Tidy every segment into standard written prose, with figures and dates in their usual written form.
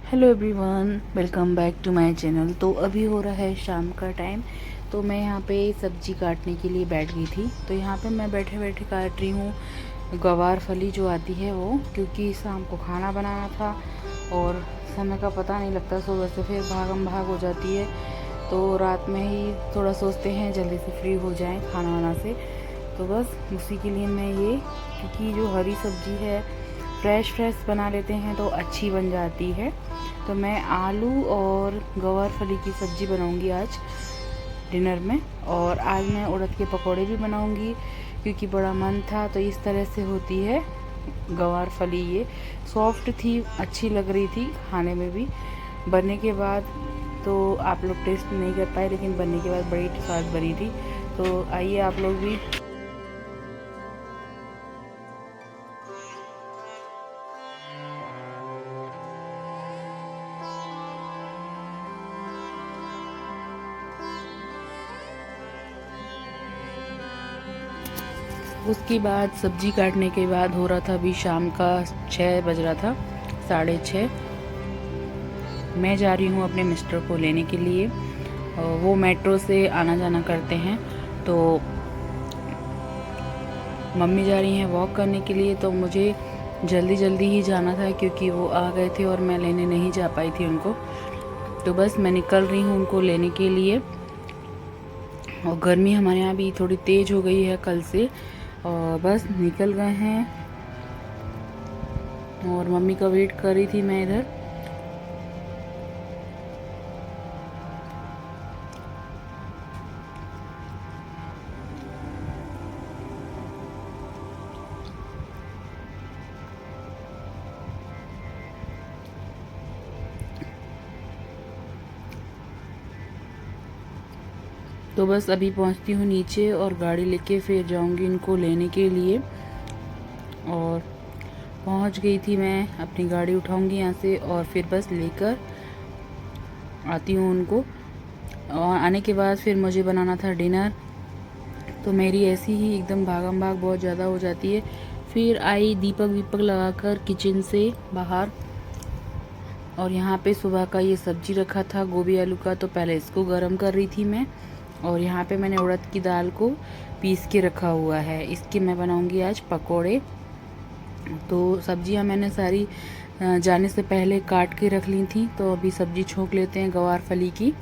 Hello everyone, welcome back to my channel. तो अभी हो रहा है शाम का टाइम। तो मैं यहाँ पे सब्जी काटने के लिए बैठ गई थी। तो यहाँ पे मैं बैठे बैठे काट रही हूँ गवार फली जो आती है वो, क्योंकि शाम को खाना बनाना था और समय का पता नहीं लगता। सुबह से फिर भागम भाग हो जाती है, तो रात में ही थोड़ा सोचते हैं जल्दी से फ्री हो जाएं खाना वाना से। तो बस उसी के लिए मैं ये, क्योंकि जो हरी सब्जी है फ्रेश फ्रेश बना लेते हैं तो अच्छी बन जाती है। तो मैं आलू और गवार फली की सब्ज़ी बनाऊंगी आज डिनर में। और आज मैं उड़द के पकौड़े भी बनाऊंगी, क्योंकि बड़ा मन था। तो इस तरह से होती है गवार फली। ये सॉफ्ट थी, अच्छी लग रही थी खाने में भी। बनने के बाद तो आप लोग टेस्ट नहीं कर पाए, लेकिन बनने के बाद बड़ी स्वाद बनी थी। तो आइए आप लोग भी। उसके बाद सब्जी काटने के बाद हो रहा था, अभी शाम का 6 बज रहा था, 6:30। मैं जा रही हूँ अपने मिस्टर को लेने के लिए। वो मेट्रो से आना जाना करते हैं। तो मम्मी जा रही हैं वॉक करने के लिए। तो मुझे जल्दी जल्दी ही जाना था, क्योंकि वो आ गए थे और मैं लेने नहीं जा पाई थी उनको। तो बस मैं निकल रही हूँ उनको लेने के लिए। और गर्मी हमारे यहाँ भी थोड़ी तेज़ हो गई है कल से। और बस निकल गए हैं, और मम्मी का वेट कर रही थी मैं इधर। तो बस अभी पहुंचती हूँ नीचे, और गाड़ी लेके फिर जाऊंगी इनको लेने के लिए। और पहुंच गई थी मैं, अपनी गाड़ी उठाऊंगी यहाँ से और फिर बस लेकर आती हूँ उनको। और आने के बाद फिर मुझे बनाना था डिनर। तो मेरी ऐसी ही एकदम भागम भाग बहुत ज़्यादा हो जाती है। फिर आई दीपक वीपक लगाकर किचन से बाहर। और यहाँ पे सुबह का ये सब्जी रखा था गोभी आलू का, तो पहले इसको गरम कर रही थी मैं। और यहाँ पे मैंने उड़द की दाल को पीस के रखा हुआ है, इसके मैं बनाऊंगी आज पकोड़े। तो सब्जियाँ मैंने सारी जाने से पहले काट के रख ली थी। तो अभी सब्जी छोंक लेते हैं गवार फली की।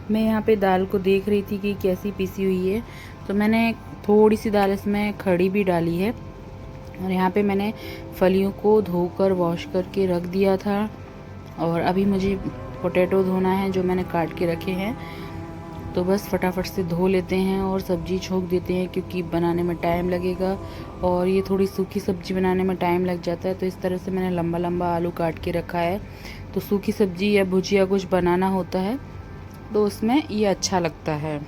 मैं यहाँ पे दाल को देख रही थी कि कैसी पिसी हुई है। तो मैंने थोड़ी सी दाल इसमें खड़ी भी डाली है। और यहाँ पे मैंने फलियों को धोकर वॉश करके रख दिया था। और अभी मुझे पोटैटो धोना है जो मैंने काट के रखे हैं। तो बस फटाफट से धो लेते हैं और सब्जी छोंक देते हैं, क्योंकि बनाने में टाइम लगेगा। और ये थोड़ी सूखी सब्जी बनाने में टाइम लग जाता है। तो इस तरह से मैंने लंबा लंबा आलू काट के रखा है। तो सूखी सब्जी या भुजिया कुछ बनाना होता है तो उसमें ये अच्छा लगता है।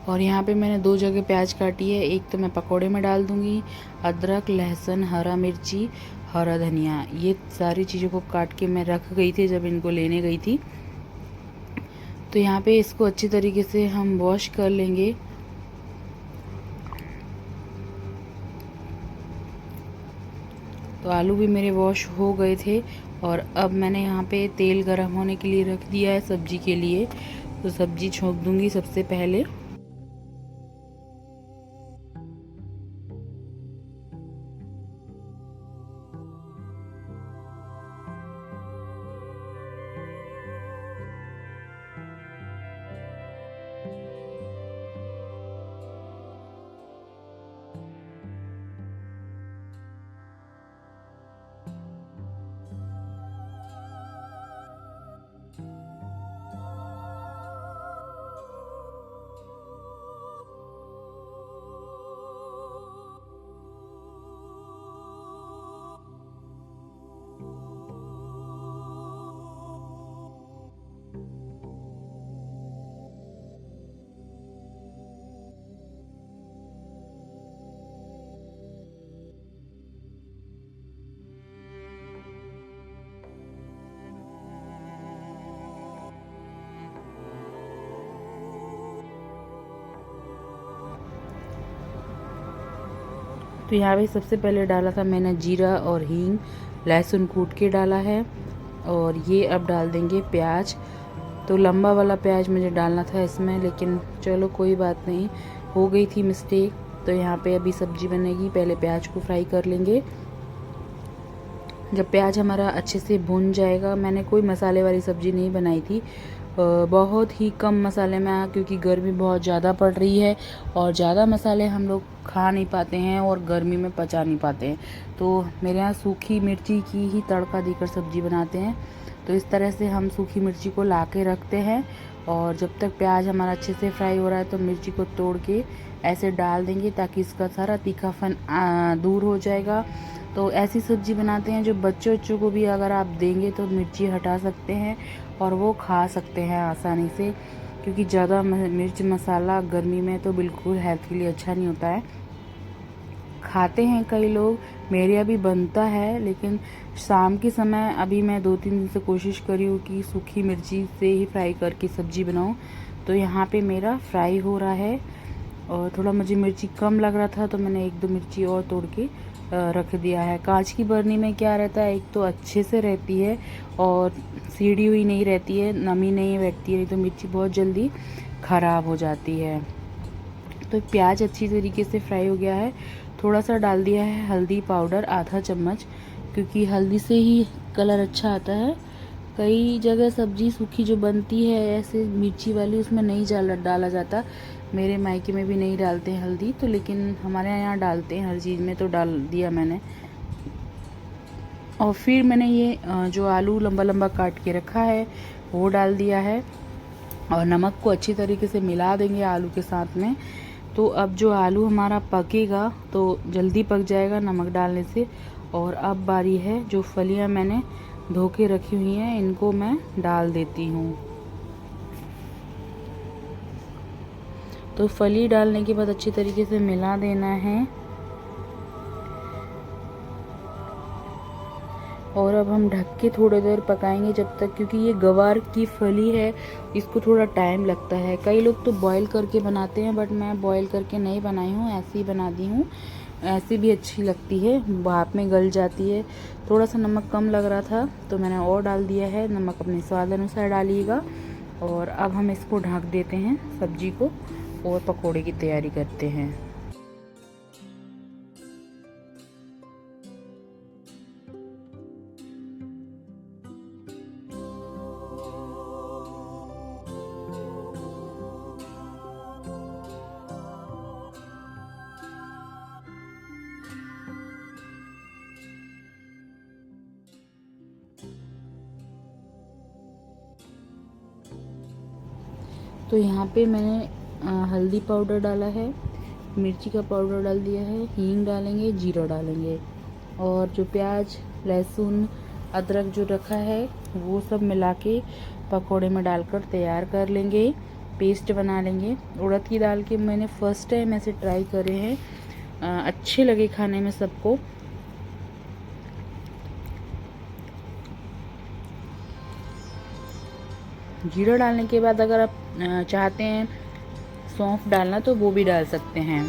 और यहाँ पे मैंने 2 जगह प्याज काटी है, एक तो मैं पकोड़े में डाल दूँगी। अदरक, लहसुन, हरा मिर्ची, हरा धनिया, ये सारी चीज़ों को काट के मैं रख गई थी जब इनको लेने गई थी। तो यहाँ पे इसको अच्छी तरीके से हम वॉश कर लेंगे। तो आलू भी मेरे वॉश हो गए थे। और अब मैंने यहाँ पे तेल गरम होने के लिए रख दिया है सब्जी के लिए। तो सब्जी छोंक दूँगी सबसे पहले। तो यहाँ पे सबसे पहले डाला था मैंने जीरा और हींग, लहसुन कूट के डाला है। और ये अब डाल देंगे प्याज। तो लंबा वाला प्याज मुझे डालना था इसमें, लेकिन चलो कोई बात नहीं, हो गई थी मिस्टेक। तो यहाँ पे अभी सब्जी बनेगी, पहले प्याज को फ्राई कर लेंगे। जब प्याज हमारा अच्छे से भुन जाएगा, मैंने कोई मसाले वाली सब्ज़ी नहीं बनाई थी, बहुत ही कम मसाले में, क्योंकि गर्मी बहुत ज़्यादा पड़ रही है और ज़्यादा मसाले हम लोग खा नहीं पाते हैं और गर्मी में पचा नहीं पाते हैं। तो मेरे यहाँ सूखी मिर्ची की ही तड़का देकर सब्ज़ी बनाते हैं। तो इस तरह से हम सूखी मिर्ची को ला के रखते हैं और जब तक प्याज हमारा अच्छे से फ्राई हो रहा है तो मिर्ची को तोड़ के ऐसे डाल देंगे ताकि इसका सारा तीखापन दूर हो जाएगा। तो ऐसी सब्ज़ी बनाते हैं जो बच्चों को भी अगर आप देंगे तो मिर्ची हटा सकते हैं और वो खा सकते हैं आसानी से, क्योंकि ज़्यादा मिर्च मसाला गर्मी में तो बिल्कुल हेल्थ के लिए अच्छा नहीं होता है। खाते हैं कई लोग, मेरे यहाँ भी बनता है, लेकिन शाम के समय अभी मैं 2-3 दिन से कोशिश करी हूँ कि सूखी मिर्ची से ही फ्राई करके सब्ज़ी बनाऊँ। तो यहाँ पे मेरा फ्राई हो रहा है और थोड़ा मुझे मिर्ची कम लग रहा था तो मैंने 1-2 मिर्ची और तोड़ के रख दिया है। कांच की बर्नी में क्या रहता है, एक तो अच्छे से रहती है और सीढ़ी हुई नहीं रहती है, नमी नहीं बैठती है, नहीं तो मिर्ची बहुत जल्दी ख़राब हो जाती है। तो प्याज अच्छी तरीके से फ्राई हो गया है। थोड़ा सा डाल दिया है हल्दी पाउडर, आधा चम्मच, क्योंकि हल्दी से ही कलर अच्छा आता है। कई जगह सब्ज़ी सूखी जो बनती है ऐसे मिर्ची वाली, उसमें नहीं डाला जाता। मेरे मायके में भी नहीं डालते हैं हल्दी, तो लेकिन हमारे यहाँ डालते हैं हर चीज़ में, तो डाल दिया मैंने। और फिर मैंने ये जो आलू लंबा लंबा काट के रखा है वो डाल दिया है और नमक को अच्छी तरीके से मिला देंगे आलू के साथ में। तो अब जो आलू हमारा पकेगा तो जल्दी पक जाएगा नमक डालने से। और अब बारी है, जो फलियां मैंने धो के रखी हुई हैं इनको मैं डाल देती हूँ। तो फली डालने के बाद अच्छी तरीके से मिला देना है। और अब हम ढक के थोड़ी देर पकाएंगे जब तक, क्योंकि ये गवार की फली है, इसको थोड़ा टाइम लगता है। कई लोग तो बॉईल करके बनाते हैं, बट मैं बॉईल करके नहीं बनाई हूँ, ऐसे ही बना दी हूँ। ऐसे भी अच्छी लगती है, भाप में गल जाती है। थोड़ा सा नमक कम लग रहा था तो मैंने और डाल दिया है, नमक अपने स्वाद अनुसार डालिएगा। और अब हम इसको ढक देते हैं सब्जी को और पकोड़े की तैयारी करते हैं। तो यहाँ पे मैंने हल्दी पाउडर डाला है, मिर्ची का पाउडर डाल दिया है, हींग डालेंगे, जीरा डालेंगे और जो प्याज लहसुन अदरक जो रखा है वो सब मिला के पकौड़े में डालकर तैयार कर लेंगे, पेस्ट बना लेंगे। उड़द की दाल के मैंने फ़र्स्ट टाइम ऐसे ट्राई करे हैं, अच्छे लगे खाने में सबको। जीरा डालने के बाद अगर आप चाहते हैं सौंफ डालना तो वो भी डाल सकते हैं।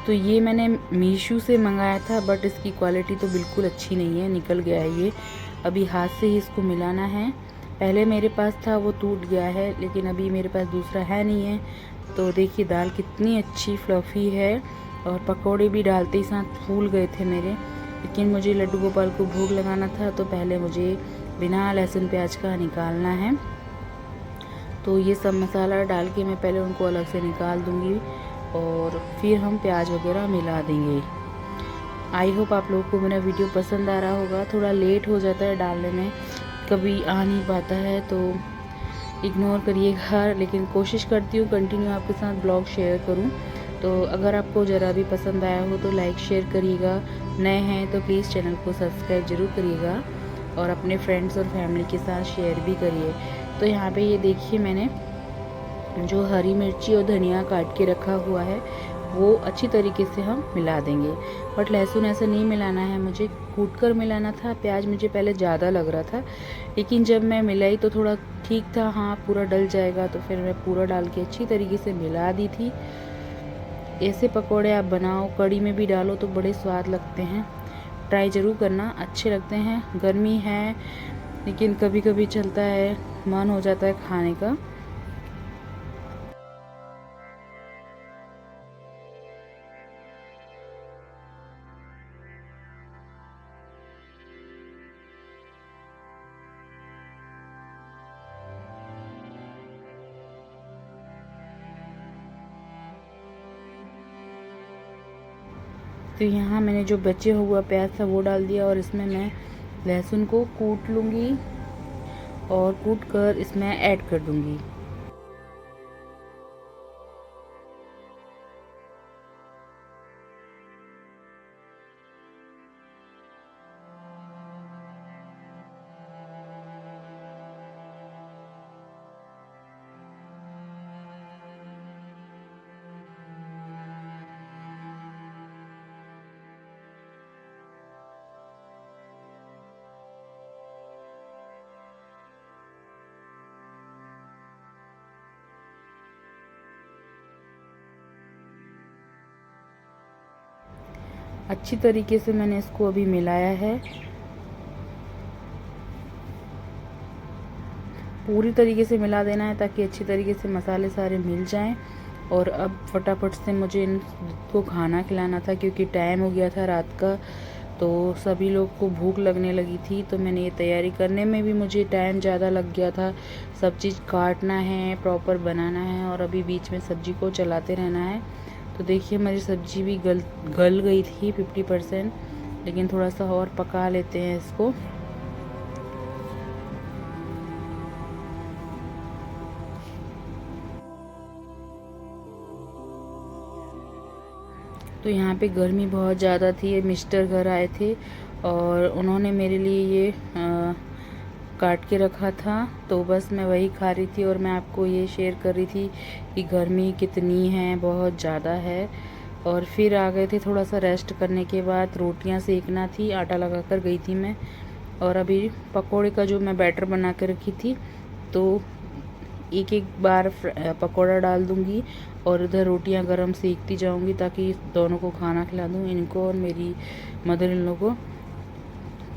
तो ये मैंने मीशो से मंगाया था, बट इसकी क्वालिटी तो बिल्कुल अच्छी नहीं है, निकल गया है ये। अभी हाथ से ही इसको मिलाना है। पहले मेरे पास था वो टूट गया है, लेकिन अभी मेरे पास दूसरा है नहीं है। तो देखिए दाल कितनी अच्छी फ्लफ़ी है और पकोड़े भी डालते ही साथ फूल गए थे मेरे। लेकिन मुझे लड्डू गोपाल को भोग लगाना था तो पहले मुझे बिना लहसुन प्याज का निकालना है। तो ये सब मसाला डाल के मैं पहले उनको अलग से निकाल दूँगी और फिर हम प्याज वगैरह मिला देंगे। आई होप आप लोगों को मेरा वीडियो पसंद आ रहा होगा। थोड़ा लेट हो जाता है डालने में, कभी आ नहीं पाता है तो इग्नोर करिएगा, लेकिन कोशिश करती हूँ कंटिन्यू आपके साथ ब्लॉग शेयर करूँ। तो अगर आपको ज़रा भी पसंद आया हो तो लाइक शेयर करिएगा, नए हैं तो प्लीज़ चैनल को सब्सक्राइब ज़रूर करिएगा और अपने फ्रेंड्स और फैमिली के साथ शेयर भी करिए। तो यहाँ पे ये देखिए मैंने जो हरी मिर्ची और धनिया काट के रखा हुआ है वो अच्छी तरीके से हम मिला देंगे। बट लहसुन ऐसा नहीं मिलाना है, मुझे कूट कर मिलाना था। प्याज मुझे पहले ज़्यादा लग रहा था, लेकिन जब मैं मिलाई तो थोड़ा ठीक था, हाँ पूरा डल जाएगा, तो फिर मैं पूरा डाल के अच्छी तरीके से मिला दी थी। ऐसे पकोड़े आप बनाओ, कढ़ी में भी डालो तो बड़े स्वाद लगते हैं। ट्राई ज़रूर करना, अच्छे लगते हैं। गर्मी है लेकिन कभी कभी चलता है, मन हो जाता है खाने का। तो यहाँ मैंने जो बचे हुआ प्याज था वो डाल दिया, और इसमें मैं लहसुन को कूट लूँगी और कूट कर इसमें ऐड कर दूँगी। अच्छी तरीके से मैंने इसको अभी मिलाया है, पूरी तरीके से मिला देना है ताकि अच्छी तरीके से मसाले सारे मिल जाएं। और अब फटाफट से मुझे इनको खाना खिलाना था, क्योंकि टाइम हो गया था रात का, तो सभी लोग को भूख लगने लगी थी। तो मैंने ये तैयारी करने में भी मुझे टाइम ज़्यादा लग गया था, सब चीज़ काटना है, प्रॉपर बनाना है, और अभी बीच में सब्ज़ी को चलाते रहना है। तो देखिए मेरी सब्ज़ी भी गल गई थी 50%, लेकिन थोड़ा सा और पका लेते हैं इसको। तो यहाँ पे गर्मी बहुत ज़्यादा थी, मिस्टर घर आए थे और उन्होंने मेरे लिए ये काट के रखा था, तो बस मैं वही खा रही थी। और मैं आपको ये शेयर कर रही थी कि गर्मी कितनी है, बहुत ज़्यादा है। और फिर आ गए थे थोड़ा सा रेस्ट करने के बाद, रोटियां सेकना थी, आटा लगा कर गई थी मैं। और अभी पकोड़े का जो मैं बैटर बना के रखी थी, तो एक एक बार पकोड़ा डाल दूंगी और उधर रोटियां गरम सेकती जाऊंगी, ताकि दोनों को खाना खिला दूँ, इनको और मेरी मदर इन लोग को।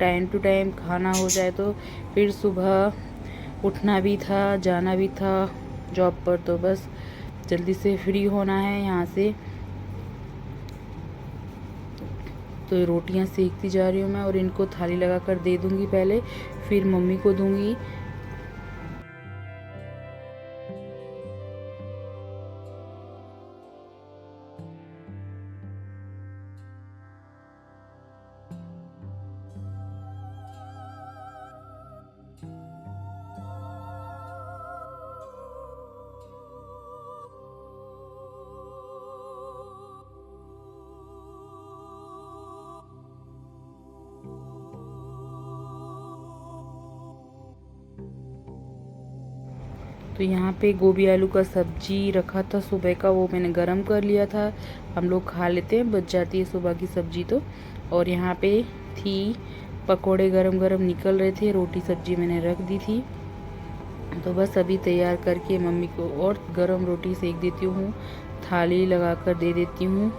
टाइम टू टाइम खाना हो जाए तो फिर सुबह उठना भी था, जाना भी था जॉब पर, तो बस जल्दी से फ्री होना है यहाँ से। तो ये रोटियां सेकती जा रही हूँ मैं, और इनको थाली लगा कर दे दूँगी पहले, फिर मम्मी को दूँगी। तो यहाँ पे गोभी आलू का सब्जी रखा था सुबह का, वो मैंने गरम कर लिया था, हम लोग खा लेते हैं, बच जाती है सुबह की सब्जी तो। और यहाँ पे थी पकोड़े गरम गरम निकल रहे थे, रोटी सब्जी मैंने रख दी थी। तो बस अभी तैयार करके मम्मी को और गरम रोटी सेक देती हूँ, थाली लगा कर दे देती हूँ।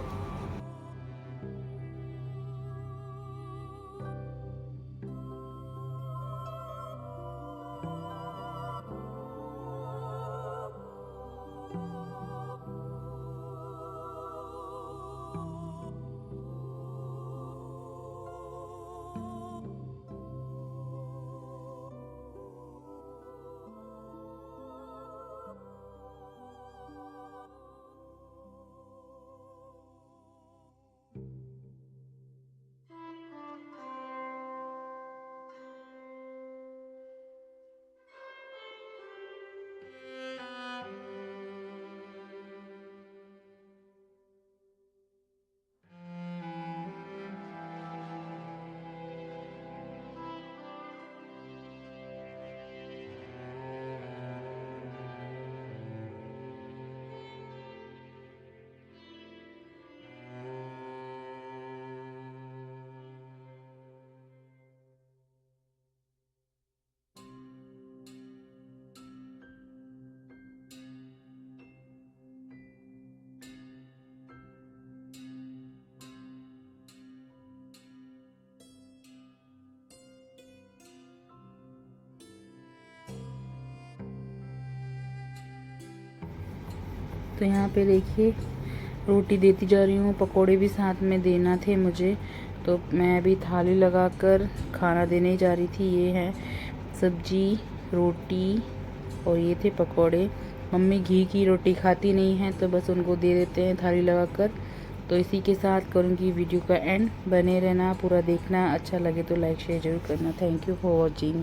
तो यहाँ पे देखिए रोटी देती जा रही हूँ, पकोड़े भी साथ में देना थे मुझे, तो मैं अभी थाली लगाकर खाना देने जा रही थी। ये है सब्जी, रोटी और ये थे पकोड़े। मम्मी घी की रोटी खाती नहीं है तो बस उनको दे देते हैं थाली लगाकर। तो इसी के साथ करूँगी वीडियो का एंड। बने रहना, पूरा देखना, अच्छा लगे तो लाइक शेयर जरूर करना। Thank you for watching.